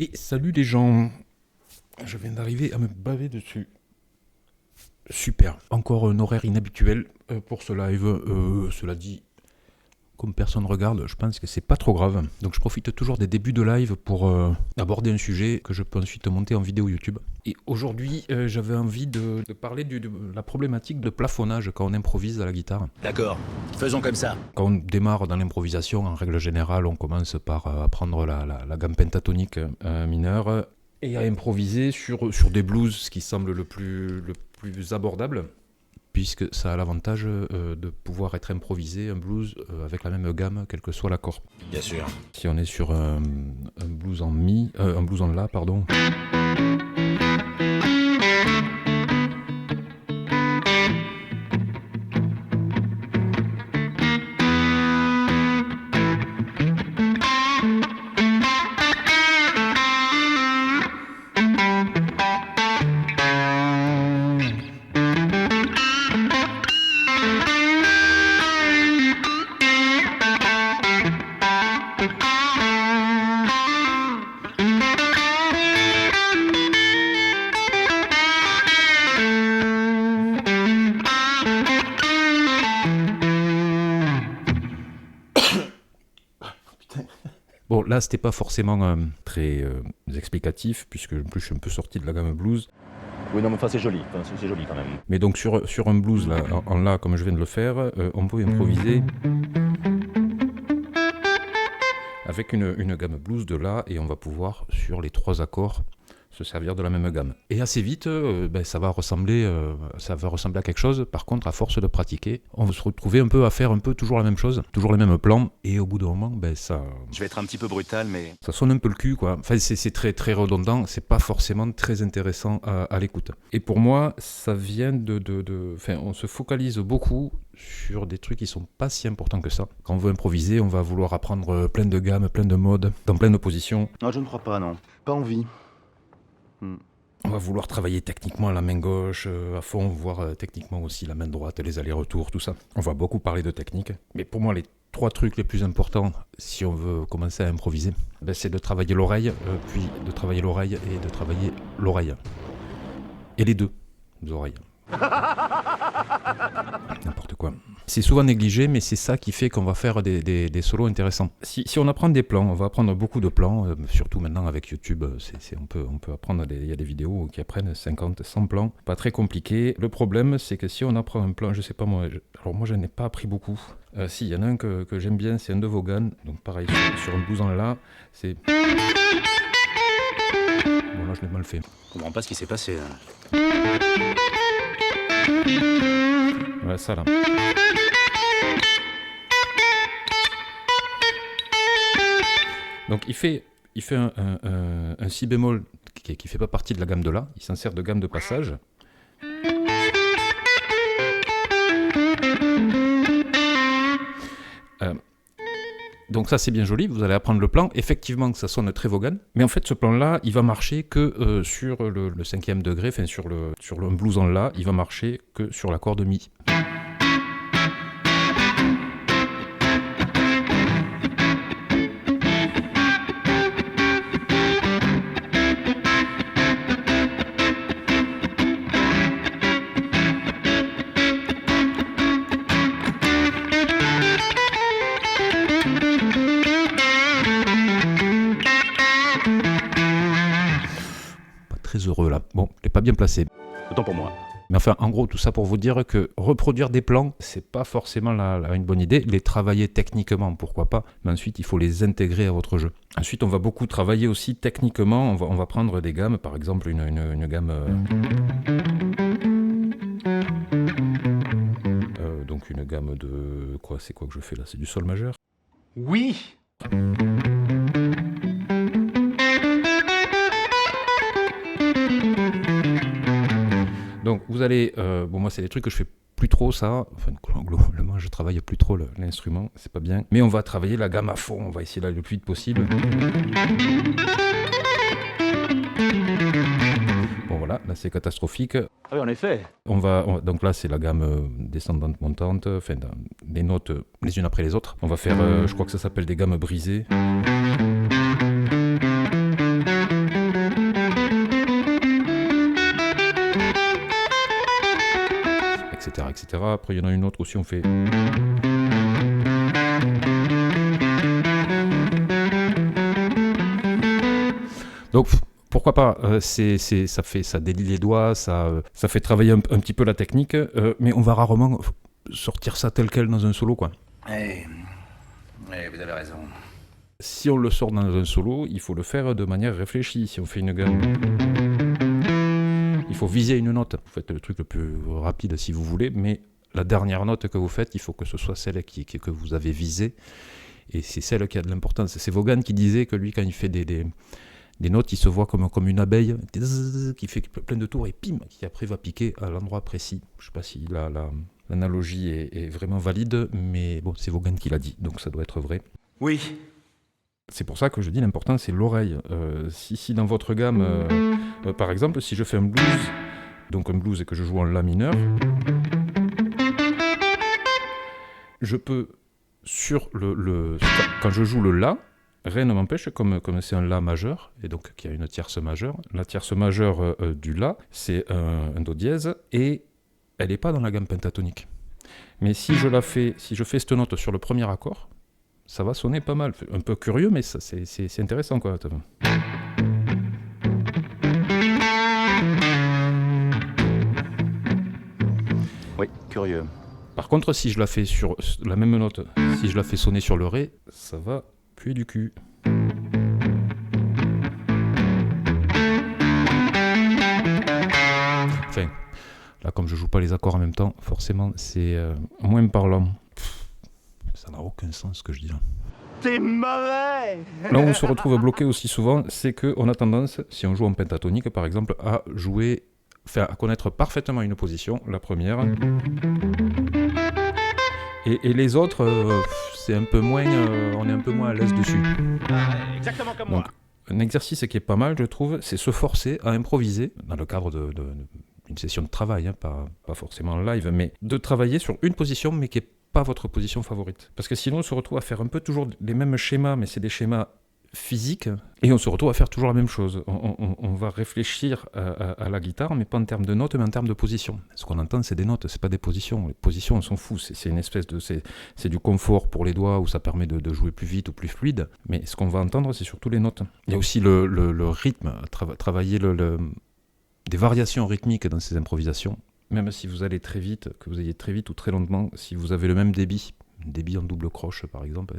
Et salut les gens, je viens d'arriver à me baver dessus. Super, encore un horaire inhabituel pour ce live. Cela dit, comme personne regarde, je pense que c'est pas trop grave. Donc je profite toujours des débuts de live pour aborder un sujet que je peux ensuite monter en vidéo YouTube. Et aujourd'hui, j'avais envie de parler de la problématique de plafonnage quand on improvise à la guitare. D'accord, faisons comme ça. Quand on démarre dans l'improvisation, en règle générale, on commence par apprendre la gamme pentatonique mineure et à improviser sur des blues, ce qui semble le plus abordable, puisque ça a l'avantage de pouvoir être improvisé, un blues avec la même gamme, quel que soit l'accord. Bien sûr. Si on est sur un blues en mi, un blues en la, pardon. Bon, là, c'était pas forcément très explicatif, puisque en plus je suis un peu sorti de la gamme blues. Oui, non, mais enfin, c'est joli. C'est joli quand même. Mais donc sur un blues, là, en la, comme je viens de le faire, on peut improviser avec une gamme blues de la, et on va pouvoir, sur les 3 accords, se servir de la même gamme. Et assez vite, ça va ressembler à quelque chose. Par contre, à force de pratiquer, on va se retrouver un peu à faire toujours la même chose, toujours les mêmes plans, et au bout d'un moment, ça... Je vais être un petit peu brutal, mais... Ça sonne un peu le cul, quoi. Enfin, c'est très, très redondant, c'est pas forcément très intéressant à l'écoute. Et pour moi, ça vient Enfin, on se focalise beaucoup sur des trucs qui sont pas si importants que ça. Quand on veut improviser, on va vouloir apprendre plein de gammes, plein de modes, dans plein de positions. Non, je ne crois pas, non. Pas envie. On va vouloir travailler techniquement la main gauche à fond, voir techniquement aussi la main droite, les allers-retours, tout ça. On va beaucoup parler de technique. Mais pour moi, les 3 trucs les plus importants, si on veut commencer à improviser, c'est de travailler l'oreille, puis de travailler l'oreille et de travailler l'oreille. Et les 2 oreilles. N'importe quoi. C'est souvent négligé, mais c'est ça qui fait qu'on va faire des solos intéressants. Si on apprend des plans, on va apprendre beaucoup de plans, surtout maintenant avec YouTube, on peut apprendre, il y a des vidéos qui apprennent 50, 100 plans, pas très compliqué. Le problème, c'est que si on apprend un plan, je sais pas moi, alors moi je n'ai pas appris beaucoup. Si, il y en a un que j'aime bien, c'est un de Vaughan, donc pareil, sur un blues en la, c'est... Bon là je l'ai mal fait. Je comprends pas ce qui s'est passé. Ouais, ça là. Donc il fait un si bémol qui fait pas partie de la gamme de la, il s'en sert de gamme de passage. Donc ça c'est bien joli, vous allez apprendre le plan, effectivement que ça sonne très Vaughan, mais en fait ce plan-là, il va marcher que sur le 5e degré, enfin sur le blues en la, il va marcher que sur l'accord de mi. Très heureux là. Bon, je l'ai pas bien placé. Autant pour moi. Mais enfin, en gros, tout ça pour vous dire que reproduire des plans, c'est pas forcément une bonne idée. Les travailler techniquement, pourquoi pas, mais ensuite, il faut les intégrer à votre jeu. Ensuite, on va beaucoup travailler aussi techniquement. On va prendre des gammes, par exemple une gamme... donc une gamme de... Quoi, c'est quoi que je fais là? C'est du sol majeur? Oui. Donc vous allez, bon moi c'est des trucs que je fais plus trop ça, enfin globalement je travaille plus trop l'instrument, c'est pas bien, mais on va travailler la gamme à fond, on va essayer d'aller le plus vite possible. Bon voilà, là c'est catastrophique. Ah oui, en effet. Donc là c'est la gamme descendante montante, enfin des notes les unes après les autres. On va faire, je crois que ça s'appelle des gammes brisées. etc. Après, il y en a une autre aussi, on fait... Donc, pourquoi pas, ça délie les doigts, ça fait travailler un petit peu la technique, mais on va rarement sortir ça tel quel dans un solo, quoi. Vous avez raison. Si on le sort dans un solo, il faut le faire de manière réfléchie. Si on fait une gamme, il faut viser une note. Vous faites le truc le plus rapide si vous voulez, mais la dernière note que vous faites, il faut que ce soit celle que vous avez visée, et c'est celle qui a de l'importance. C'est Vaughan qui disait que lui, quand il fait des notes, il se voit comme une abeille qui fait plein de tours et pim, qui après va piquer à l'endroit précis. Je ne sais pas si l'analogie est vraiment valide, mais bon, c'est Vaughan qui l'a dit, donc ça doit être vrai. Oui. C'est pour ça que je dis l'important, c'est l'oreille. Si dans votre gamme, par exemple, si je fais un blues et que je joue en la mineur, je peux, quand je joue le la, rien ne m'empêche, comme c'est un la majeur, et donc qu'il y a une tierce majeure, la tierce majeure du la, c'est un do dièse, et elle n'est pas dans la gamme pentatonique. Mais si je fais cette note sur le premier accord, ça va sonner pas mal. Un peu curieux, mais c'est intéressant, quoi. Oui, curieux. Par contre, si je la fais sur la même note, si je la fais sonner sur le ré, ça va puer du cul. Enfin, là, comme je joue pas les accords en même temps, forcément, c'est moins parlant. Ça n'a aucun sens ce que je dis là. T'es mauvais. Là où on se retrouve bloqué aussi souvent, c'est qu'on a tendance, si on joue en pentatonique par exemple, à connaître parfaitement une position, la première. Et les autres, c'est un peu moins, on est un peu moins à l'aise dessus. Exactement comme Donc, moi. un exercice qui est pas mal, je trouve, c'est se forcer à improviser dans le cadre d'une session de travail, hein, pas forcément en live, mais de travailler sur une position, mais qui est pas votre position favorite. Parce que sinon, on se retrouve à faire un peu toujours les mêmes schémas, mais c'est des schémas physiques, et on se retrouve à faire toujours la même chose. On va réfléchir à la guitare, mais pas en termes de notes, mais en termes de position. Ce qu'on entend, c'est des notes, c'est pas des positions. Les positions, on s'en fout. C'est une espèce de... C'est du confort pour les doigts, où ça permet de jouer plus vite ou plus fluide. Mais ce qu'on va entendre, c'est surtout les notes. Il y a aussi le rythme, travailler des variations rythmiques dans ces improvisations. Même si vous allez très vite, que vous ayez très vite ou très lentement, si vous avez le même débit en double croche par exemple,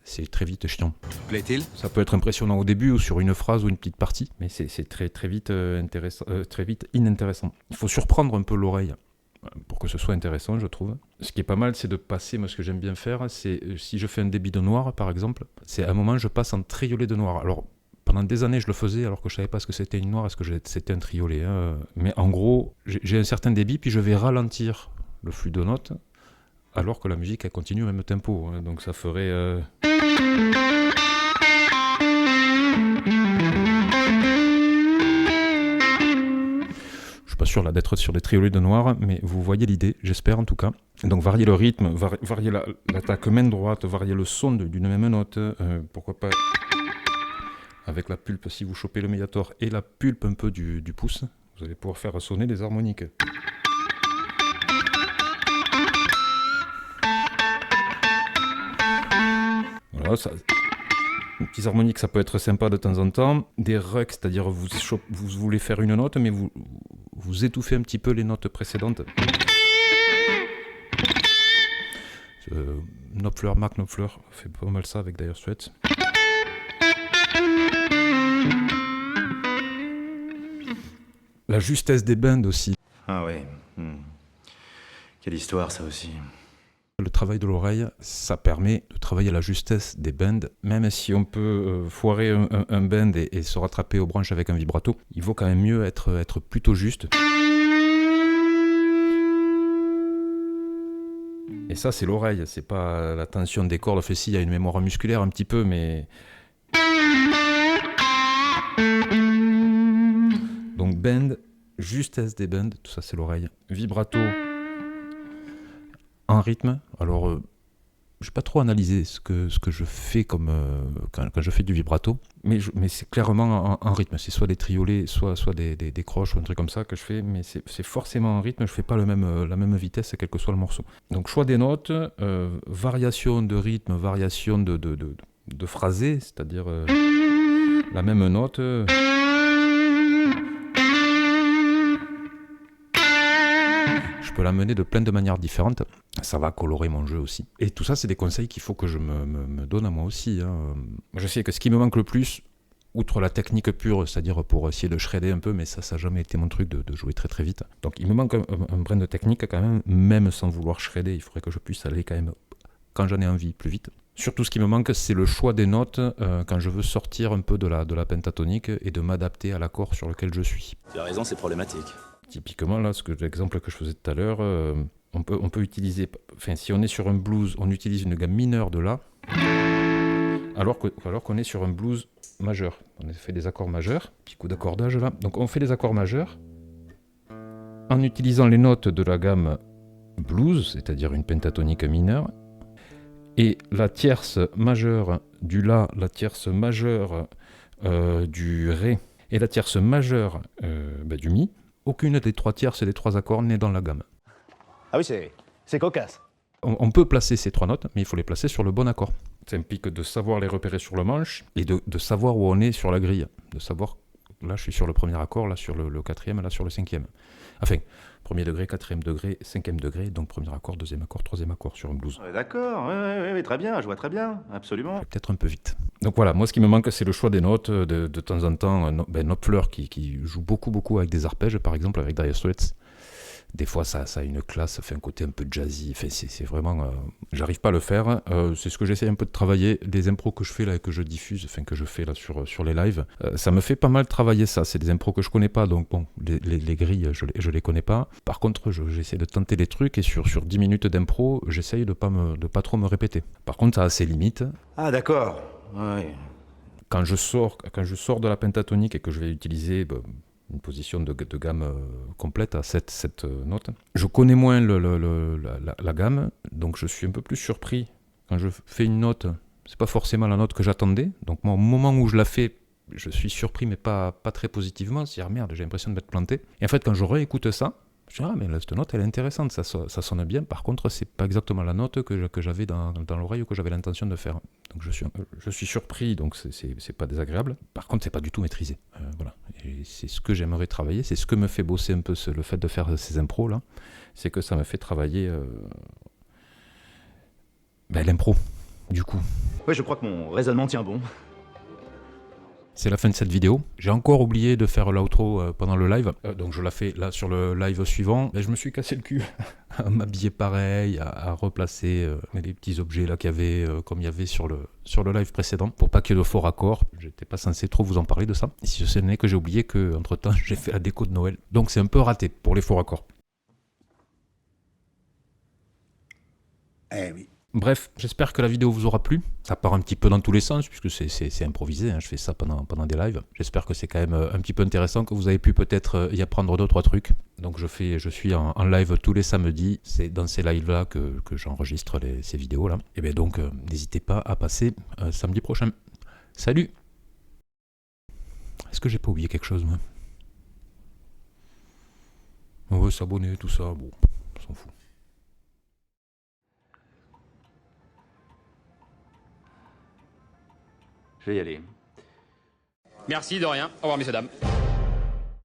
c'est très vite chiant. Plaît-il? Ça peut être impressionnant au début ou sur une phrase ou une petite partie, mais c'est très vite très vite inintéressant. Il faut surprendre un peu l'oreille pour que ce soit intéressant, je trouve. Ce qui est pas mal, c'est de passer, moi ce que j'aime bien faire, c'est si je fais un débit de noir par exemple, c'est à un moment je passe en triolet de noir. Alors pendant des années, je le faisais alors que je savais pas ce que c'était une noire, est-ce que c'était un triolet. Hein. Mais en gros, j'ai un certain débit, puis je vais ralentir le flux de notes, alors que la musique, elle continue au même tempo. Hein. Donc ça ferait... Je suis pas sûr là d'être sur des triolets de noir, mais vous voyez l'idée, j'espère en tout cas. Donc varier le rythme, varier l'attaque main droite, varier le son d'une même note, pourquoi pas... Avec la pulpe, si vous chopez le médiator et la pulpe un peu du pouce, vous allez pouvoir faire sonner des harmoniques. Voilà, des petits harmoniques, ça peut être sympa de temps en temps. Des rucks, c'est-à-dire vous voulez faire une note, mais vous étouffez un petit peu les notes précédentes. Mark Knopfler fait pas mal ça avec Dire Straits. La justesse des bends aussi. Ah ouais. Quelle histoire ça aussi. Le travail de l'oreille, ça permet de travailler la justesse des bends. Même si on peut foirer un bend et se rattraper aux branches avec un vibrato, il vaut quand même mieux être plutôt juste. Et ça, c'est l'oreille, c'est pas la tension des cordes. Fait si, il y a une mémoire musculaire un petit peu, mais... Donc bend, justesse des bends, tout ça c'est l'oreille. Vibrato en rythme, alors j'ai pas trop analysé ce que je fais comme quand je fais du vibrato, mais c'est clairement en rythme. C'est soit des triolets, soit des croches ou un truc comme ça que je fais, mais c'est forcément en rythme. Je fais pas la même vitesse quel que soit le morceau. Donc choix des notes, variation de rythme, variation de phrasé, c'est-à-dire la même note. Je peux l'amener de plein de manières différentes. Ça va colorer mon jeu aussi. Et tout ça, c'est des conseils qu'il faut que je me donne à moi aussi. Hein. Je sais que ce qui me manque le plus, outre la technique pure, c'est-à-dire pour essayer de shredder un peu, mais ça n'a jamais été mon truc de jouer très très vite. Donc il me manque un brin de technique quand même sans vouloir shredder. Il faudrait que je puisse aller quand même, quand j'en ai envie, plus vite. Surtout ce qui me manque, c'est le choix des notes quand je veux sortir un peu de la pentatonique et de m'adapter à l'accord sur lequel je suis. Tu as raison, c'est problématique. Typiquement, là, l'exemple que je faisais tout à l'heure, on peut utiliser, enfin, si on est sur un blues, on utilise une gamme mineure de La, alors qu'on est sur un blues majeur. On a fait des accords majeurs, petit coup d'accordage là. Donc on fait des accords majeurs en utilisant les notes de la gamme blues, c'est-à-dire une pentatonique mineure, et la tierce majeure du La, la tierce majeure du Ré et la tierce majeure du Mi. Aucune des trois tierces et des trois accords n'est dans la gamme. Ah oui, c'est cocasse. On peut placer ces trois notes, mais il faut les placer sur le bon accord. Ça implique de savoir les repérer sur le manche et de savoir où on est sur la grille. De savoir, là je suis sur le premier accord, là sur le quatrième, là sur le cinquième. Enfin, premier degré, quatrième degré, cinquième degré, donc premier accord, deuxième accord, troisième accord sur un blues. Ouais, d'accord, ouais, très bien, je vois très bien, absolument. Peut-être un peu vite. Donc voilà, moi ce qui me manque, c'est le choix des notes. De temps en temps, Knopfler qui joue beaucoup avec des arpèges, par exemple avec Dire Straits. Des fois, ça a une classe, ça fait un côté un peu jazzy. Enfin, c'est vraiment... j'arrive pas à le faire. C'est ce que j'essaie un peu de travailler. Les impros que je fais là et que je diffuse, enfin que je fais là sur les lives, ça me fait pas mal travailler ça. C'est des impros que je connais pas, donc bon, les grilles, je les connais pas. Par contre, j'essaie de tenter les trucs et sur 10 minutes d'impro, j'essaye de pas trop me répéter. Par contre, ça a ses limites. Ah d'accord, ouais. Quand je sors de la pentatonique et que je vais utiliser... une position de gamme complète à 7 notes. Je connais moins la gamme, donc je suis un peu plus surpris quand je fais une note. C'est pas forcément la note que j'attendais. Donc moi, au moment où je la fais, je suis surpris, mais pas très positivement. C'est-à-dire, merde, j'ai l'impression de m'être planté. Et en fait, quand je réécoute ça, je dis, ah, mais là, cette note, elle est intéressante, ça sonne bien. Par contre, c'est pas exactement la note que j'avais dans l'oreille ou que j'avais l'intention de faire. Donc je suis surpris, donc c'est pas désagréable. Par contre, c'est pas du tout maîtrisé. Voilà. Et c'est ce que j'aimerais travailler, c'est ce que me fait bosser un peu le fait de faire ces impros là. C'est que ça me fait travailler l'impro, du coup. Ouais, je crois que mon raisonnement tient bon. C'est la fin de cette vidéo. J'ai encore oublié de faire l'outro pendant le live, donc je la fais là sur le live suivant. Et je me suis cassé le cul à m'habiller pareil, à replacer les petits objets là qu'il y avait, comme il y avait sur le live précédent, pour pas qu'il y ait de faux raccords. J'étais pas censé trop vous en parler de ça. Et si ce n'est que j'ai oublié que entre temps j'ai fait la déco de Noël, donc c'est un peu raté pour les faux raccords. Eh oui. Bref, j'espère que la vidéo vous aura plu. Ça part un petit peu dans tous les sens, puisque c'est improvisé, hein. Je fais ça pendant des lives. J'espère que c'est quand même un petit peu intéressant, que vous avez pu peut-être y apprendre 2-3 trucs. Donc je suis en live tous les samedis. C'est dans ces lives-là que j'enregistre ces vidéos-là. Et bien donc, n'hésitez pas à passer samedi prochain. Salut! Est-ce que j'ai pas oublié quelque chose, moi? On veut s'abonner, tout ça, bon, on s'en fout. Je vais y aller. Merci, de rien. Au revoir, messieurs, dames.